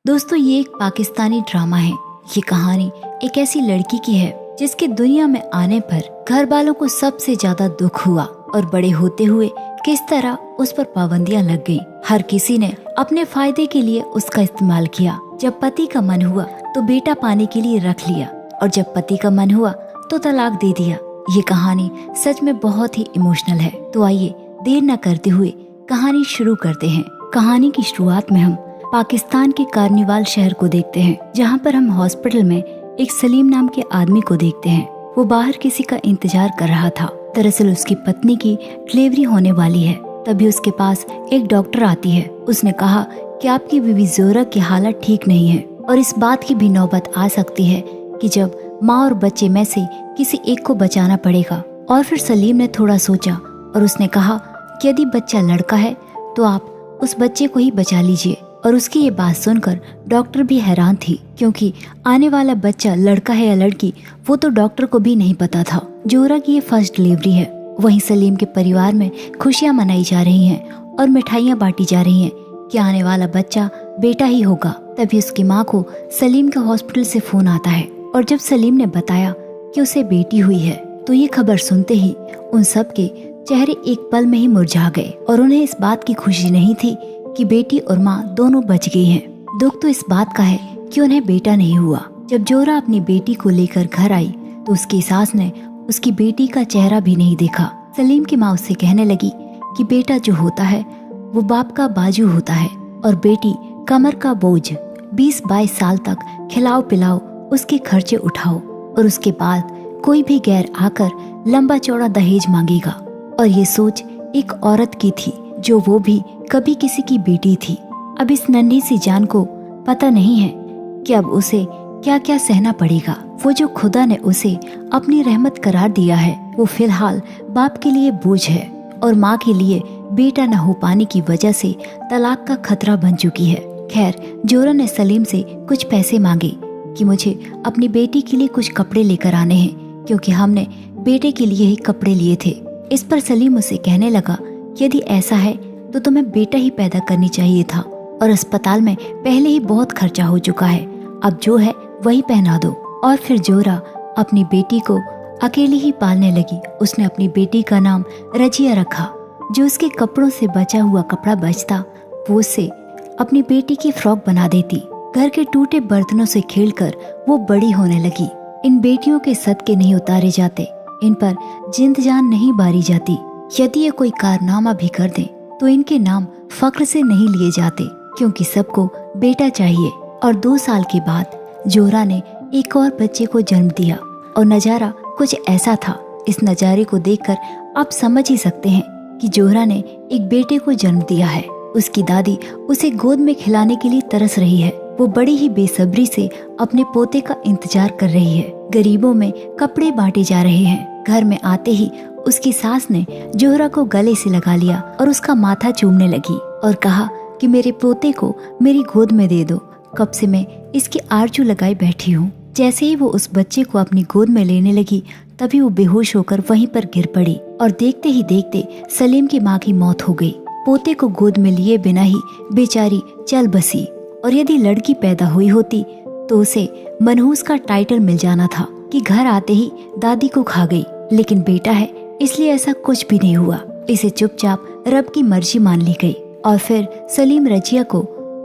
दोस्तों, ये एक पाकिस्तानी ड्रामा है। ये कहानी एक ऐसी लड़की की है जिसके दुनिया में आने पर घर वालों को सबसे ज्यादा दुख हुआ और बड़े होते हुए किस तरह उस पर पाबंदियां लग गईं। हर किसी ने अपने फायदे के लिए उसका इस्तेमाल किया। जब पति का मन हुआ तो बेटा पाने के लिए रख लिया और जब पति का मन हुआ तो तलाक दे दिया। ये कहानी सच में बहुत ही इमोशनल है। तो आइए देर न करते हुए कहानी शुरू करते हैं। कहानी की शुरुआत में हम पाकिस्तान के कार्निवाल शहर को देखते हैं, जहाँ पर हम हॉस्पिटल में एक सलीम नाम के आदमी को देखते हैं। वो बाहर किसी का इंतजार कर रहा था। दरअसल उसकी पत्नी की डिलीवरी होने वाली है। तभी उसके पास एक डॉक्टर आती है। उसने कहा कि आपकी बीवी जोरा की हालत ठीक नहीं है और इस बात की भी नौबत आ सकती है कि जब माँ और बच्चे में से किसी एक को बचाना पड़ेगा। और फिर सलीम ने थोड़ा सोचा और उसने कहा कि यदि बच्चा लड़का है तो आप उस बच्चे को ही बचा लीजिए। और उसकी ये बात सुनकर डॉक्टर भी हैरान थी, क्योंकि आने वाला बच्चा लड़का है या लड़की वो तो डॉक्टर को भी नहीं पता था। जोरा की ये फर्स्ट डिलीवरी है। वहीं सलीम के परिवार में खुशियां मनाई जा रही हैं और मिठाइयां बांटी जा रही हैं कि आने वाला बच्चा बेटा ही होगा। तभी उसकी माँ को सलीम के हॉस्पिटल से फोन आता है और जब सलीम ने बताया कि उसे बेटी हुई है तो ये खबर सुनते ही उन सब के चेहरे एक पल में ही मुरझा गए और उन्हें इस बात की खुशी नहीं थी कि बेटी और माँ दोनों बच गई हैं। दुख तो इस बात का है कि उन्हें बेटा नहीं हुआ। जब जोरा अपनी बेटी को लेकर घर आई तो उसकी सास ने उसकी बेटी का चेहरा भी नहीं देखा। सलीम की माँ उससे कहने लगी कि बेटा जो होता है वो बाप का बाजू होता है और बेटी कमर का बोझ। 20-22 साल तक खिलाओ पिलाओ, उसके खर्चे उठाओ और उसके बाद कोई भी गैर आकर लंबा चौड़ा दहेज मांगेगा। और ये सोच एक औरत की थी जो वो भी कभी किसी की बेटी थी। अब इस नन्ही सी जान को पता नहीं है कि अब उसे क्या क्या सहना पड़ेगा। वो जो खुदा ने उसे अपनी रहमत करार दिया है वो फिलहाल बाप के लिए बोझ है और माँ के लिए बेटा न हो पाने की वजह से तलाक का खतरा बन चुकी है। खैर, जोरा ने सलीम से कुछ पैसे मांगे कि मुझे अपनी बेटी के लिए कुछ कपड़े लेकर आने हैं, क्योंकि हमने बेटे के लिए ही कपड़े लिए थे। इस पर सलीम उसे कहने लगा कि यदि ऐसा है तो तुम्हें बेटा ही पैदा करनी चाहिए था और अस्पताल में पहले ही बहुत खर्चा हो चुका है। अब जो है वही पहना दो। और फिर जोरा अपनी बेटी को अकेली ही पालने लगी। उसने अपनी बेटी का नाम रजिया रखा। जो उसके कपड़ों से बचा हुआ कपड़ा बचता वो उससे अपनी बेटी की फ्रॉक बना देती। घर के टूटे बर्तनों से खेलकर वो बड़ी होने लगी। इन बेटियों के सदके नहीं उतारे जाते, इन पर जिंद जान नहीं बारी जाती। यदि ये कोई कारनामा भी कर दें तो इनके नाम फख्र से नहीं लिए जाते, क्योंकि सबको बेटा चाहिए। और 2 साल के बाद जोरा ने एक और बच्चे को जन्म दिया और नजारा कुछ ऐसा था। इस नजारे को देखकर आप समझ ही सकते हैं कि जोरा ने एक बेटे को जन्म दिया है। उसकी दादी उसे गोद में खिलाने के लिए तरस रही है। वो बड़ी ही बेसब्री से अपने पोते का इंतजार कर रही है। गरीबों में कपड़े बांटे जा रहे हैं। घर में आते ही उसकी सास ने जोहरा को गले से लगा लिया और उसका माथा चूमने लगी और कहा कि मेरे पोते को मेरी गोद में दे दो। कब से मैं इसकी आरजू लगाई बैठी हूँ। जैसे ही वो उस बच्चे को अपनी गोद में लेने लगी तभी वो बेहोश होकर वहीं पर गिर पड़ी और देखते ही देखते सलीम की माँ की मौत हो गई। पोते को गोद में लिए बिना ही बेचारी चल बसी। और यदि लड़की पैदा हुई होती तो उसे मनहूस का टाइटल मिल जाना था कि घर आते ही दादी को खा गई। लेकिन बेटा है इसलिए ऐसा कुछ भी नहीं हुआ। इसे चुपचाप रब की मर्जी मान ली गई। और फिर सलीम रजिया को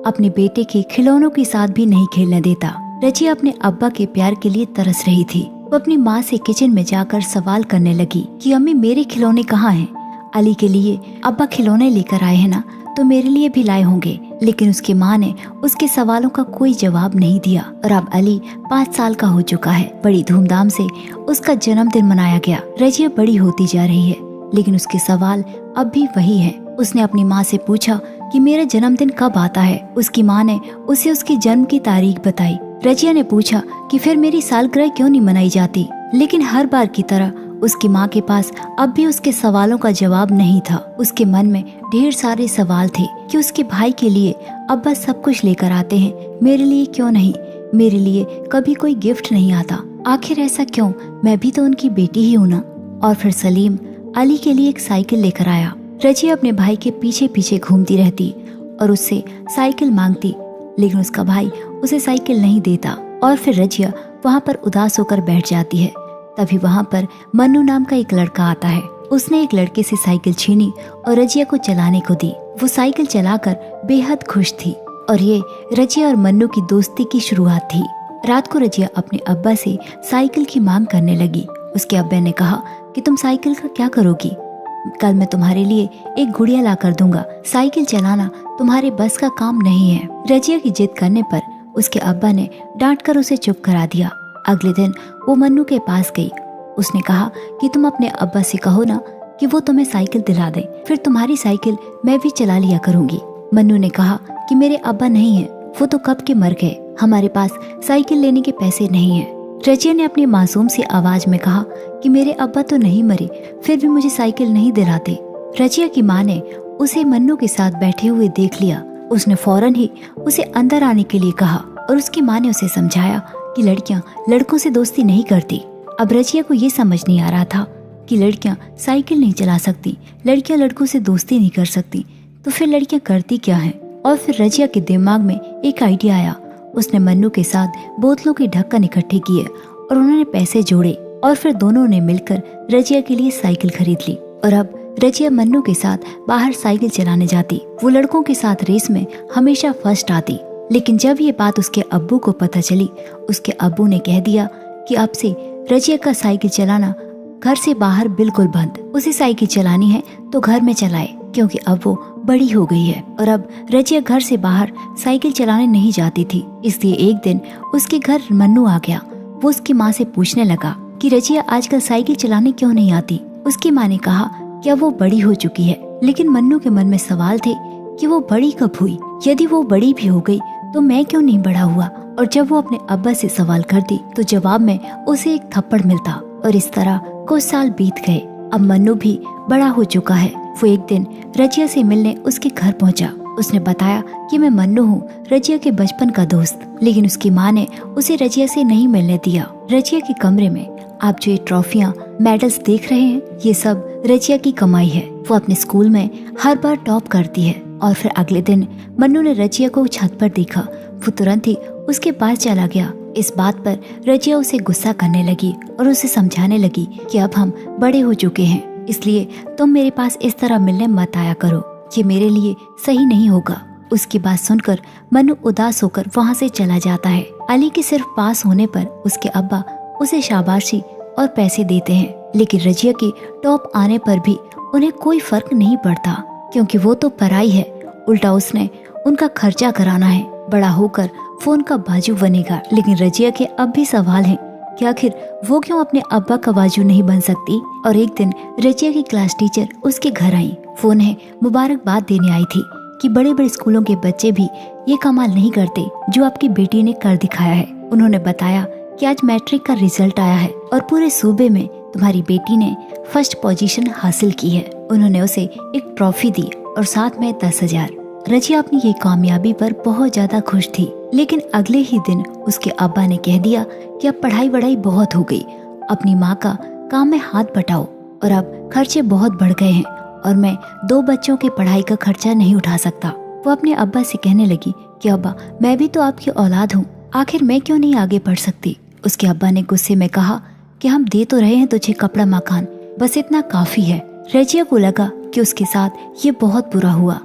अपने बेटे के खिलौनों के साथ भी नहीं खेलने देता। रजिया अपने अब्बा के प्यार के लिए तरस रही थी। वो अपनी माँ से किचन में जाकर सवाल करने लगी कि अम्मी मेरे खिलौने कहाँ हैं? अली के लिए अब्बा खिलौने लेकर आए हैं ना, तो मेरे लिए भी लाए होंगे। लेकिन उसकी माँ ने उसके सवालों का कोई जवाब नहीं दिया। और अब अली 5 साल का हो चुका है। बड़ी धूमधाम से उसका जन्मदिन मनाया गया। रजिया बड़ी होती जा रही है लेकिन उसके सवाल अब भी वही है। उसने अपनी माँ से पूछा कि मेरा जन्मदिन कब आता है। उसकी माँ ने उसे उसकी जन्म की तारीख बताई। रजिया ने पूछा कि फिर मेरी सालगिरह क्यों नहीं मनाई जाती। लेकिन हर बार की तरह उसकी माँ के पास अब भी उसके सवालों का जवाब नहीं था। उसके मन में ढेर सारे सवाल थे कि उसके भाई के लिए अब्बा सब कुछ लेकर आते हैं, मेरे लिए क्यों नहीं? मेरे लिए कभी कोई गिफ्ट नहीं आता। आखिर ऐसा क्यों? मैं भी तो उनकी बेटी ही हूँ ना। और फिर सलीम अली के लिए एक साइकिल लेकर आया। रजिया अपने भाई के पीछे पीछे घूमती रहती और उससे साइकिल मांगती लेकिन उसका भाई उसे साइकिल नहीं देता और फिर रजिया वहाँ पर उदास होकर बैठ जाती है। तभी वहाँ पर मन्नू नाम का एक लड़का आता है। उसने एक लड़के से साइकिल छीनी और रजिया को चलाने को दी। वो साइकिल चलाकर बेहद खुश थी और ये रजिया और मन्नू की दोस्ती की शुरुआत थी। रात को रजिया अपने अब्बा से साइकिल की मांग करने लगी। उसके अब्बा ने कहा कि तुम साइकिल का क्या करोगी? कल मैं तुम्हारे लिए एक गुड़िया ला कर दूंगा। साइकिल चलाना तुम्हारे बस का काम नहीं है। रजिया की जिद करने पर उसके अब्बा ने डांट कर उसे चुप करा दिया। अगले दिन वो मन्नू के पास गई। उसने कहा कि तुम अपने अब्बा से कहो ना कि वो तुम्हें साइकिल दिला दे, फिर तुम्हारी साइकिल मैं भी चला लिया करूंगी। मन्नू ने कहा कि मेरे अब्बा नहीं है, वो तो कब के मर गए, हमारे पास साइकिल लेने के पैसे नहीं है। रजिया ने अपनी मासूम सी आवाज में कहा कि मेरे अब्बा तो नहीं मरे, फिर भी मुझे साइकिल नहीं दिलाते। रजिया की माँ ने उसे मन्नू के साथ बैठे हुए देख लिया। उसने फौरन ही उसे अंदर आने के लिए कहा और उसकी माँ ने उसे समझाया कि लड़कियां लड़कों से दोस्ती नहीं करती। अब रजिया को ये समझ नहीं आ रहा था कि लड़कियां साइकिल नहीं चला सकती, लड़कियां लड़कों से दोस्ती नहीं कर सकती, तो फिर लड़कियां करती क्या हैं? और फिर रजिया के दिमाग में एक आइडिया आया। उसने मन्नू के साथ बोतलों के ढक्कन इकट्ठे किए और उन्होंने पैसे जोड़े और फिर दोनों ने मिलकर रजिया के लिए साइकिल खरीद ली। और अब रजिया मन्नू के साथ बाहर साइकिल चलाने जाती। वो लड़कों के साथ रेस में हमेशा फर्स्ट आती। लेकिन जब ये बात उसके अब्बू को पता चली, उसके अब्बू ने कह दिया कि अब से रजिया का साइकिल चलाना घर से बाहर बिल्कुल बंद। उसे साइकिल चलानी है तो घर में चलाए, क्योंकि अब वो बड़ी हो गई है। और अब रजिया घर से बाहर साइकिल चलाने नहीं जाती थी। इसलिए एक दिन उसके घर मन्नू आ गया। वो उसकी माँ से पूछने लगा कि रजिया आजकल साइकिल चलाने क्यों नहीं आती। उसकी माँ ने कहा क्या वो बड़ी हो चुकी है। लेकिन मन्नू के मन में सवाल थे कि वो बड़ी कब हुई? यदि वो बड़ी भी हो गई तो मैं क्यों नहीं बड़ा हुआ? और जब वो अपने अब्बा से सवाल करती तो जवाब में उसे एक थप्पड़ मिलता। और इस तरह कुछ साल बीत गए। अब मन्नू भी बड़ा हो चुका है। वो एक दिन रजिया से मिलने उसके घर पहुंचा। उसने बताया कि मैं मन्नू हूँ, रजिया के बचपन का दोस्त। लेकिन उसकी माँ ने उसे रजिया से नहीं मिलने दिया। रजिया के कमरे में आप जो ये ट्रॉफियाँ, मेडल्स देख रहे हैं, ये सब रजिया की कमाई है। वो अपने स्कूल में हर बार टॉप करती है। और फिर अगले दिन मन्नू ने रजिया को छत पर देखा। वो तुरंत ही उसके पास चला गया। इस बात पर रजिया उसे गुस्सा करने लगी और उसे समझाने लगी कि अब हम बड़े हो चुके हैं, इसलिए तुम मेरे पास इस तरह मिलने मत आया करो, ये मेरे लिए सही नहीं होगा। उसकी बात सुनकर मन्नू उदास होकर वहाँ से चला जाता है। अली के सिर्फ पास होने पर उसके अब्बा उसे शाबाशी और पैसे देते हैं। लेकिन रजिया के टॉप आने पर भी उन्हें कोई फर्क नहीं पड़ता, क्योंकि वो तो पराई है। उल्टा उसने उनका खर्चा कराना है। बड़ा होकर वो उनका बाजू बनेगा। लेकिन रजिया के अब भी सवाल हैं कि आखिर वो क्यों अपने अब्बा का बाजू नहीं बन सकती। और एक दिन रजिया की क्लास टीचर उसके घर आई। वो उन्हें मुबारकबाद देने आई थी कि बड़े बड़े स्कूलों के बच्चे भी ये कमाल नहीं करते जो आपकी बेटी ने कर दिखाया है। उन्होंने बताया कि आज मैट्रिक का रिजल्ट आया है और पूरे सूबे में तुम्हारी बेटी ने फर्स्ट पोजीशन हासिल की है। उन्होंने उसे एक ट्रॉफी दी और साथ में 10,000। रजिया अपनी ये कामयाबी पर बहुत ज्यादा खुश थी। लेकिन अगले ही दिन उसके अब्बा ने कह दिया कि अब पढ़ाई वढ़ाई बहुत हो गई, अपनी माँ का काम में हाथ बटाओ, और अब खर्चे बहुत बढ़ गए हैं और मैं 2 बच्चों के पढ़ाई का खर्चा नहीं उठा सकता। वो अपने अब्बा से कहने लगी कि अब्बा, मैं भी तो आपकी औलाद हूँ, आखिर मैं क्यों नहीं आगे बढ़ सकती। उसके अब्बा ने गुस्से में कहा कि हम दे तो रहे हैं तुझे कपड़ा मकान, बस इतना काफी है। रजिया को लगा कि उसके साथ ये बहुत बुरा हुआ,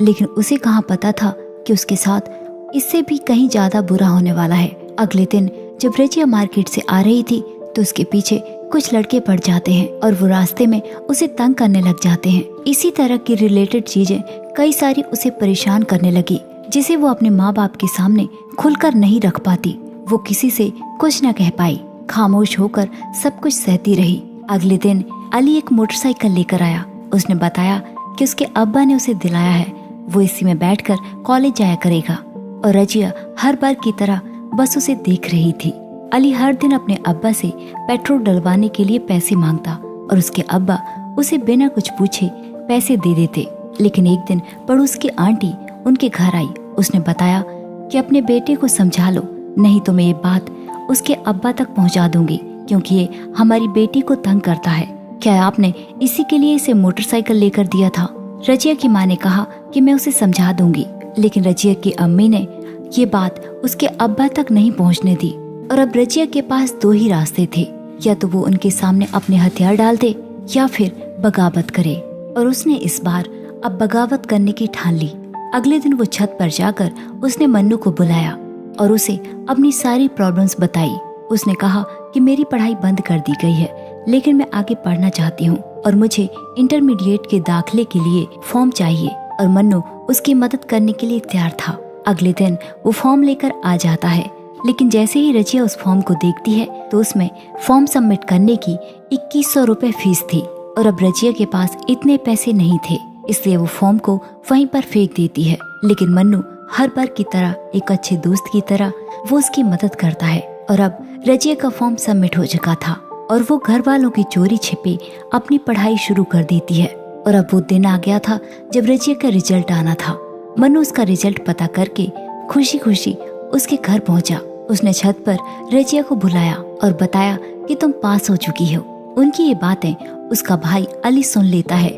लेकिन उसे कहाँ पता था कि उसके साथ इससे भी कहीं ज्यादा बुरा होने वाला है। अगले दिन जब रजिया मार्केट से आ रही थी तो उसके पीछे कुछ लड़के पड़ जाते हैं और वो रास्ते में उसे तंग करने लग जाते हैं। इसी तरह की रिलेटेड चीजें कई सारी उसे परेशान करने लगी, जिसे वो अपने माँ बाप के सामने खुलकर नहीं रख पाती। वो किसी से कुछ न कह पाई, खामोश होकर सब कुछ सहती रही। अगले दिन अली एक मोटरसाइकिल लेकर आया। उसने बताया कि उसके अब्बा ने उसे दिलाया है, वो इसी में बैठकर कॉलेज जाया करेगा। और रजिया हर बार की तरह बस उसे देख रही थी। अली हर दिन अपने अब्बा से पेट्रोल डलवाने के लिए पैसे मांगता और उसके अब्बा उसे बिना कुछ पूछे पैसे दे देते। लेकिन एक दिन पड़ोस की आंटी उनके घर आई। उसने बताया कि अपने बेटे को समझा लो, नहीं तो मैं ये बात उसके अब्बा तक पहुंचा दूंगी, क्योंकि ये हमारी बेटी को तंग करता है। क्या आपने इसी के लिए इसे मोटरसाइकिल लेकर दिया था? रजिया की माँ ने कहा कि मैं उसे समझा दूंगी। लेकिन रजिया की अम्मी ने ये बात उसके अब्बा तक नहीं पहुंचने दी। और अब रजिया के पास दो ही रास्ते थे, या तो वो उनके सामने अपने हथियार डाल दे या फिर बगावत करे। और उसने इस बार अब बगावत करने की ठान ली। अगले दिन वो छत पर जाकर उसने मन्नू को बुलाया और उसे अपनी सारी प्रॉब्लम्स बताई। उसने कहा कि मेरी पढ़ाई बंद कर दी गई है, लेकिन मैं आगे पढ़ना चाहती हूँ और मुझे इंटरमीडिएट के दाखिले के लिए फॉर्म चाहिए। और मन्नू उसकी मदद करने के लिए तैयार था। अगले दिन वो फॉर्म लेकर आ जाता है, लेकिन जैसे ही रजिया उस फॉर्म को देखती है तो उसमें फॉर्म सबमिट करने की 2100 रुपए फीस थी। और अब रजिया के पास इतने पैसे नहीं थे, इसलिए वो फॉर्म को वहीं पर फेंक देती है। लेकिन मन्नू हर बार की तरह एक अच्छे दोस्त की तरह वो उसकी मदद करता है। और अब रजिया का फॉर्म सबमिट हो चुका था और वो घर वालों की चोरी छिपे अपनी पढ़ाई शुरू कर देती है। और अब वो दिन आ गया था जब रजिया का रिजल्ट आना था। मन्नू उसका रिजल्ट पता करके खुशी खुशी उसके घर पहुंचा। उसने छत पर रजिया को बुलाया और बताया कि तुम पास हो चुकी हो। उनकी ये बातें उसका भाई अली सुन लेता है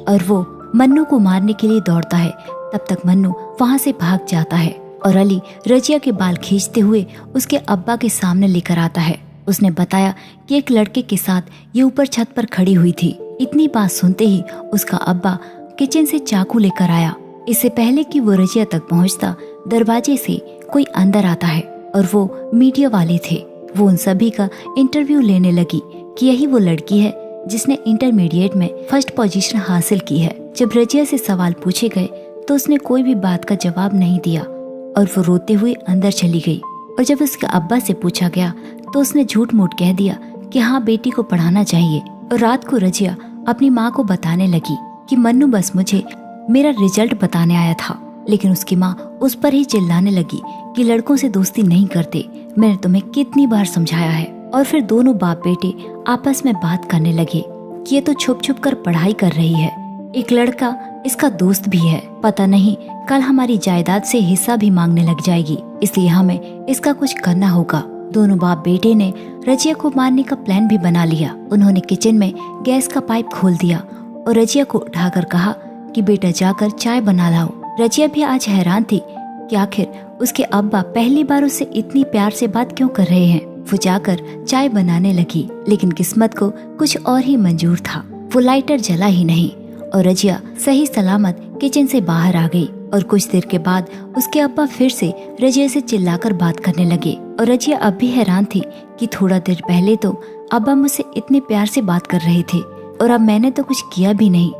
और वो मन्नू को मारने के लिए दौड़ता है। तब तक मन्नू वहाँ से भाग जाता है और अली रजिया के बाल खींचते हुए उसके अब्बा के सामने लेकर आता है। उसने बताया कि एक लड़के के साथ ये ऊपर छत पर खड़ी हुई थी। इतनी बात सुनते ही उसका अब्बा किचन से चाकू लेकर आया। इससे पहले कि वो रजिया तक पहुंचता, दरवाजे से कोई अंदर आता है और वो मीडिया वाले थे। वो उन सभी का इंटरव्यू लेने लगी कि यही वो लड़की है जिसने इंटरमीडिएट में फर्स्ट पोजीशन हासिल की है। जब रजिया से सवाल पूछे गए तो उसने कोई भी बात का जवाब नहीं दिया और वो रोते हुए अंदर चली गई। और जब उसके अब्बा से पूछा गया तो उसने झूठ मूठ कह दिया कि हाँ, बेटी को पढ़ाना चाहिए। और रात को रजिया अपनी माँ को बताने लगी कि मन्नू बस मुझे मेरा रिजल्ट बताने आया था। लेकिन उसकी माँ उस पर ही चिल्लाने लगी कि लड़कों से दोस्ती नहीं करते, मैंने तुम्हें कितनी बार समझाया है। और फिर दोनों बाप बेटे आपस में बात करने लगे कि ये तो छुप छुप कर पढ़ाई कर रही है, एक लड़का इसका दोस्त भी है, पता नहीं कल हमारी जायदाद से हिस्सा भी मांगने लग जाएगी, इसलिए हमें इसका कुछ करना होगा। दोनों बाप बेटे ने रजिया को मारने का प्लान भी बना लिया। उन्होंने किचन में गैस का पाइप खोल दिया और रजिया को उठाकर कहा कि बेटा जाकर चाय बना लाओ। रजिया भी आज हैरान थी कि आखिर उसके अब्बा पहली बार उससे इतनी प्यार से बात क्यों कर रहे हैं। वो जाकर चाय बनाने लगी, लेकिन किस्मत को कुछ और ही मंजूर था। वो लाइटर जला ही नहीं और रजिया सही सलामत किचन से बाहर आ गई। और कुछ देर के बाद उसके अब्बा फिर से रजिया से चिल्लाकर बात करने लगे। और रजिया अब भी हैरान थी कि थोड़ा देर पहले तो अब्बा मुझसे इतने प्यार से बात कर रहे थे और अब मैंने तो कुछ किया भी नहीं,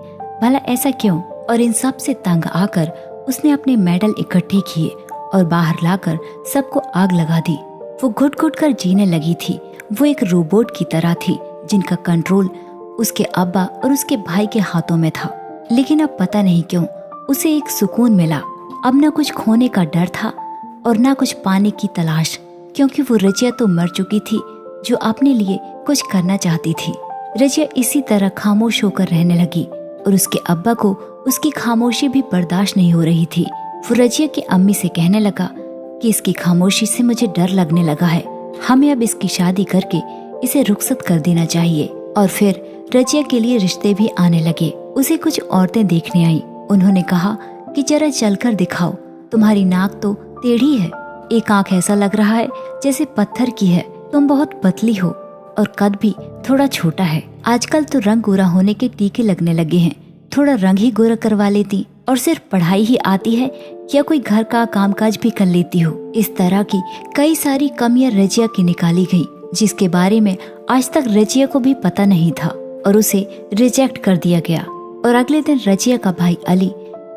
भला ऐसा क्यों। और इन सब से तंग आकर उसने अपने मेडल इकट्ठे किए और बाहर लाकर सबको आग लगा दी। वो घुट घुट कर जीने लगी थी। वो एक रोबोट की तरह थी जिनका कंट्रोल उसके अब्बा और उसके भाई के हाथों में था। लेकिन अब पता नहीं क्यों उसे एक सुकून मिला। अब न कुछ खोने का डर था और न कुछ पाने की तलाश, क्योंकि वो रजिया तो मर चुकी थी जो अपने लिए कुछ करना चाहती थी। रजिया इसी तरह खामोश होकर रहने लगी और उसके अब्बा को उसकी खामोशी भी बर्दाश्त नहीं हो रही थी। वो रजिया की अम्मी से कहने लगा कि इसकी खामोशी से मुझे डर लगने लगा है, हमें अब इसकी शादी करके इसे रुखसत कर देना चाहिए। और फिर रजिया के लिए रिश्ते भी आने लगे। उसे कुछ औरतें देखने आई। उन्होंने कहा कि जरा चलकर दिखाओ, तुम्हारी नाक तो टेढ़ी है, एक आंख ऐसा लग रहा है जैसे पत्थर की है, तुम बहुत पतली हो और कद भी थोड़ा छोटा है। आजकल तो रंग गोरा होने के टीके लगने लगे हैं, थोड़ा रंग ही गोरा करवा लेती। और सिर्फ पढ़ाई ही आती है या कोई घर का कामकाज भी कर लेती हो। इस तरह की कई सारी कमियां रजिया की निकाली गई, जिसके बारे में आज तक रजिया को भी पता नहीं था और उसे रिजेक्ट कर दिया गया। और अगले दिन रजिया का भाई अली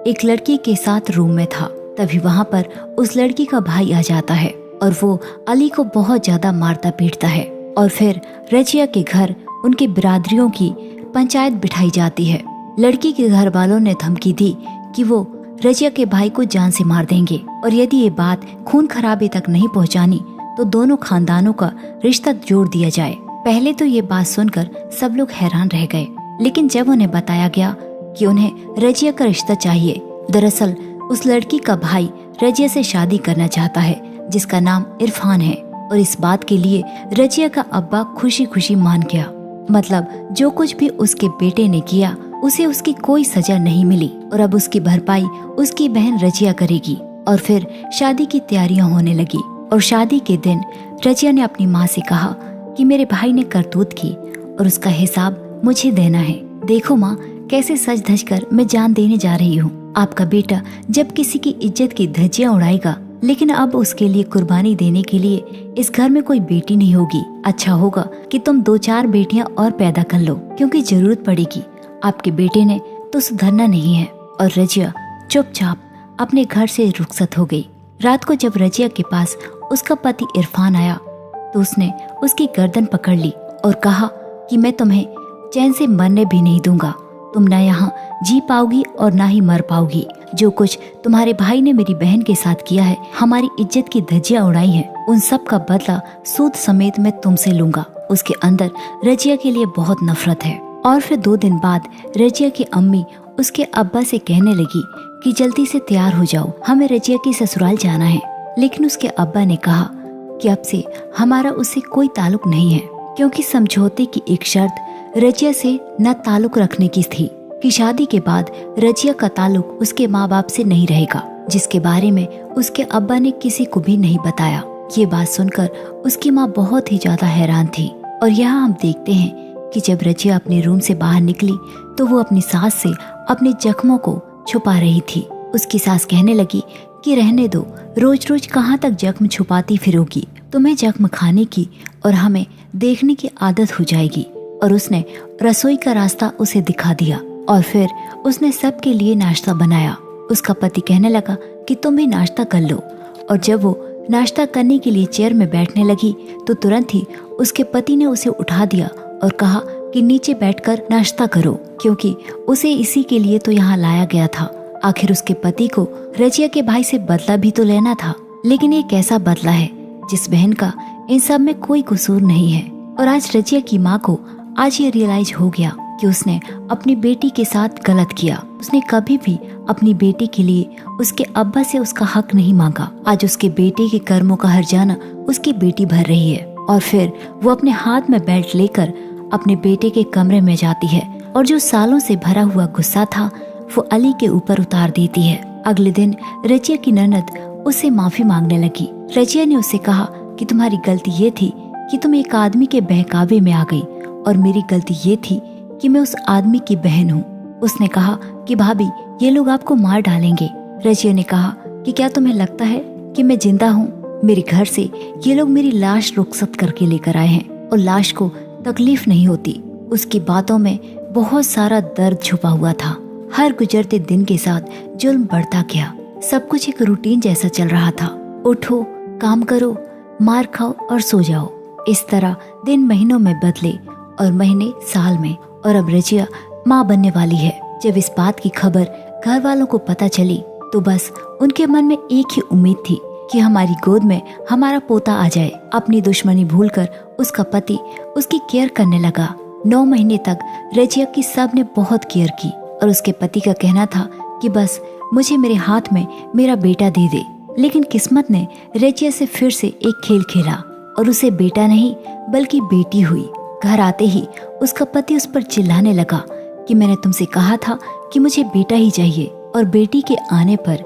एक लड़की के साथ रूम में था। तभी वहाँ पर उस लड़की का भाई आ जाता है और वो अली को बहुत ज्यादा मारता पीटता है। और फिर रजिया के घर उनके बिरादरियों की पंचायत बिठाई जाती है। लड़की के घर वालों ने धमकी दी कि वो रजिया के भाई को जान से मार देंगे और यदि ये बात खून खराबे तक नहीं पहुंचानी तो दोनों खानदानों का रिश्ता जोड़ दिया जाए। पहले तो ये बात सुनकर सब लोग हैरान रह गए, लेकिन जब उन्हें बताया गया कि उन्हें रजिया का रिश्ता चाहिए, दरअसल उस लड़की का भाई रजिया से शादी करना चाहता है जिसका नाम इरफान है। और इस बात के लिए रजिया का अब्बा खुशी खुशी मान गया। मतलब जो कुछ भी उसके बेटे ने किया उसे उसकी कोई सजा नहीं मिली और अब उसकी भरपाई उसकी बहन रजिया करेगी। और फिर शादी की तैयारियां होने लगी। और शादी के दिन रजिया ने अपनी माँ से कहा कि मेरे भाई ने करतूत की और उसका हिसाब मुझे देना है। देखो माँ, कैसे सज धज कर मैं जान देने जा रही हूँ। आपका बेटा जब किसी की इज्जत की धज्जियां उड़ाएगा, लेकिन अब उसके लिए कुर्बानी देने के लिए इस घर में कोई बेटी नहीं होगी। अच्छा होगा कि तुम 2-4 बेटियां और पैदा कर लो, क्योंकि जरूरत पड़ेगी। आपके बेटे ने तो सुधरना नहीं है। और रजिया चुपचाप अपने घर से रुखसत हो गई। रात को जब रजिया के पास उसका पति इरफान आया तो उसने उसकी गर्दन पकड़ ली और कहा कि मैं तुम्हें चैन से मरने भी नहीं दूंगा। तुम ना यहाँ जी पाओगी और ना ही मर पाओगी। जो कुछ तुम्हारे भाई ने मेरी बहन के साथ किया है, हमारी इज्जत की धज्जियां उड़ाई हैं, उन सब का बदला सूद समेत मैं तुमसे लूंगा। उसके अंदर रजिया के लिए बहुत नफरत है। और फिर 2 दिन बाद रजिया की अम्मी उसके अब्बा से कहने लगी कि जल्दी से तैयार हो जाओ, हमें रजिया की ससुराल जाना है। लेकिन उसके अब्बा ने कहा कि अब से हमारा उससे कोई ताल्लुक नहीं है, क्योंकि समझौते की एक शर्त रजिया से न ताल्लुक रखने की थी कि शादी के बाद रजिया का ताल्लुक उसके माँ बाप से नहीं रहेगा, जिसके बारे में उसके अब्बा ने किसी को भी नहीं बताया। ये बात सुनकर उसकी माँ बहुत ही ज्यादा हैरान थी। और यहाँ हम देखते हैं कि जब रजिया अपने रूम से बाहर निकली तो वो अपनी सास से अपने जख्मों को छुपा रही थी। उसकी सास कहने लगी कि रहने दो, रोज रोज कहाँ तक जख्म छुपाती फिरोगी, तुम्हें जख्म खाने की और हमें देखने की आदत हो जाएगी। और उसने रसोई का रास्ता उसे दिखा दिया और फिर उसने सबके लिए नाश्ता बनाया। उसका पति कहने लगा कि तुम भी नाश्ता कर लो। और जब वो नाश्ता करने के लिए चेयर में बैठने लगी तो तुरंत ही उसके पति ने उसे उठा दिया और कहा कि नीचे बैठकर नाश्ता करो, क्योंकि उसे इसी के लिए तो यहाँ लाया गया था। आखिर उसके पति को रजिया के भाई से बदला भी तो लेना था, लेकिन ये कैसा बदला है जिस बहन का इन सब में कोई कसूर नहीं है। और आज रजिया की माँ को आज ये रियलाइज हो गया कि उसने अपनी बेटी के साथ गलत किया। उसने कभी भी अपनी बेटी के लिए उसके अब्बा से उसका हक नहीं मांगा। आज उसके बेटे के कर्मों का हर्जाना उसकी बेटी भर रही है। और फिर वो अपने हाथ में बेल्ट लेकर अपने बेटे के कमरे में जाती है और जो सालों से भरा हुआ गुस्सा था वो अली के ऊपर उतार देती है। अगले दिन रजिया की ननद उससे माफी मांगने लगी। रजिया ने उससे कहा कि तुम्हारी गलती ये थी कि तुम एक आदमी के बहकावे में आ गई और मेरी गलती ये थी कि मैं उस आदमी की बहन हूँ। उसने कहा कि भाभी, ये लोग आपको मार डालेंगे। रजिया ने कहा कि क्या तुम्हें लगता है कि मैं जिंदा हूँ? मेरे घर से ये लोग मेरी लाश रुखसत करके लेकर आए हैं और लाश को तकलीफ नहीं होती। उसकी बातों में बहुत सारा दर्द छुपा हुआ था। हर गुजरते दिन के साथ जुल्म बढ़ता गया। सब कुछ एक रूटीन जैसा चल रहा था। उठो, काम करो, मार खाओ और सो जाओ। इस तरह दिन महीनों में बदले और महीने साल में। और अब रजिया माँ बनने वाली है। जब इस बात की खबर घर वालों को पता चली तो बस उनके मन में एक ही उम्मीद थी कि हमारी गोद में हमारा पोता आ जाए। अपनी दुश्मनी भूलकर उसका पति उसकी केयर करने लगा। 9 महीने तक रजिया की सब ने बहुत केयर की और उसके पति का कहना था कि बस मुझे मेरे हाथ में मेरा बेटा दे दे। लेकिन किस्मत ने रजिया से फिर से एक खेल खेला और उसे बेटा नहीं बल्कि बेटी हुई। घर आते ही उसका पति उस पर चिल्लाने लगा कि मैंने तुमसे कहा था कि मुझे बेटा ही चाहिए। और बेटी के आने पर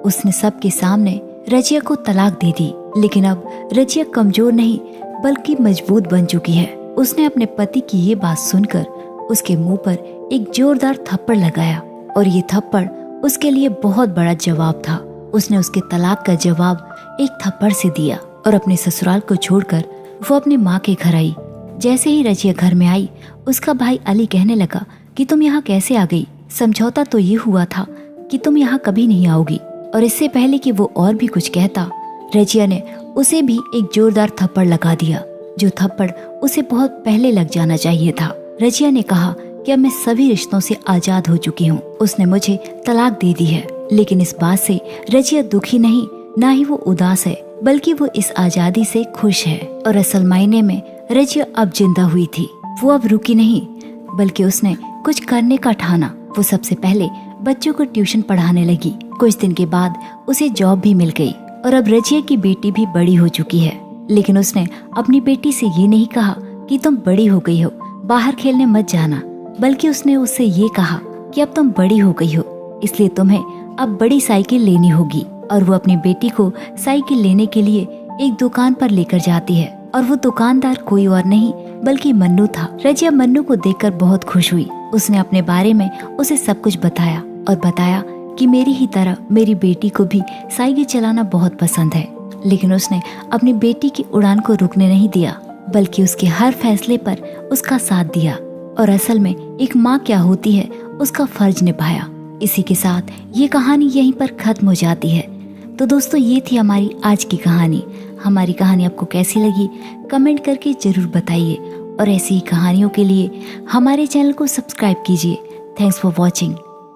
उसने सबके सामने रजिया को तलाक दे दी। लेकिन अब रजिया कमजोर नहीं बल्कि मजबूत बन चुकी है। उसने अपने पति की ये बात सुनकर उसके मुंह पर एक जोरदार थप्पड़ लगाया और ये थप्पड़ उसके लिए बहुत बड़ा जवाब था। उसने उसके तलाक का जवाब एक थप्पड़ से दिया और अपने ससुराल को छोड़कर वो अपनी माँ के घर आई। जैसे ही रजिया घर में आई, उसका भाई अली कहने लगा कि तुम यहाँ कैसे आ गई? समझौता तो ये हुआ था कि तुम यहाँ कभी नहीं आओगी। और इससे पहले कि वो और भी कुछ कहता, रजिया ने उसे भी एक जोरदार थप्पड़ लगा दिया, जो थप्पड़ उसे बहुत पहले लग जाना चाहिए था। रजिया ने कहा कि अब मैं सभी रिश्तों से आजाद हो चुकी हूँ। उसने मुझे तलाक दे दी है। लेकिन इस बात से रजिया दुखी नहीं, ना ही वो उदास है, बल्कि वो इस आजादी से खुश है। और असल मायने में रजिया अब जिंदा हुई थी। वो अब रुकी नहीं बल्कि उसने कुछ करने का ठाना। वो सबसे पहले बच्चों को ट्यूशन पढ़ाने लगी। कुछ दिन के बाद उसे जॉब भी मिल गई और अब रजिया की बेटी भी बड़ी हो चुकी है। लेकिन उसने अपनी बेटी से ये नहीं कहा कि तुम बड़ी हो गई हो, बाहर खेलने मत जाना, बल्कि उसने उससे ये कहा कि अब तुम बड़ी हो गई हो, इसलिए तुम्हें अब बड़ी साइकिल लेनी होगी। और वो अपनी बेटी को साइकिल लेने के लिए एक दुकान पर लेकर जाती है और वो दुकानदार कोई और नहीं बल्कि मन्नू था। रजिया मन्नू को देखकर बहुत खुश हुई। उसने अपने बारे में उसे सब कुछ बताया और बताया कि मेरी ही तरह मेरी बेटी को भी साइकिल चलाना बहुत पसंद है। लेकिन उसने अपनी बेटी की उड़ान को रुकने नहीं दिया, बल्कि उसके हर फैसले पर उसका साथ दिया और असल में एक माँ क्या होती है उसका फर्ज निभाया। इसी के साथ ये कहानी यहीं पर खत्म हो जाती है। तो दोस्तों, ये थी हमारी आज की कहानी। हमारी कहानी आपको कैसी लगी कमेंट करके जरूर बताइए और ऐसी ही कहानियों के लिए हमारे चैनल को सब्सक्राइब कीजिए। Thanks for watching.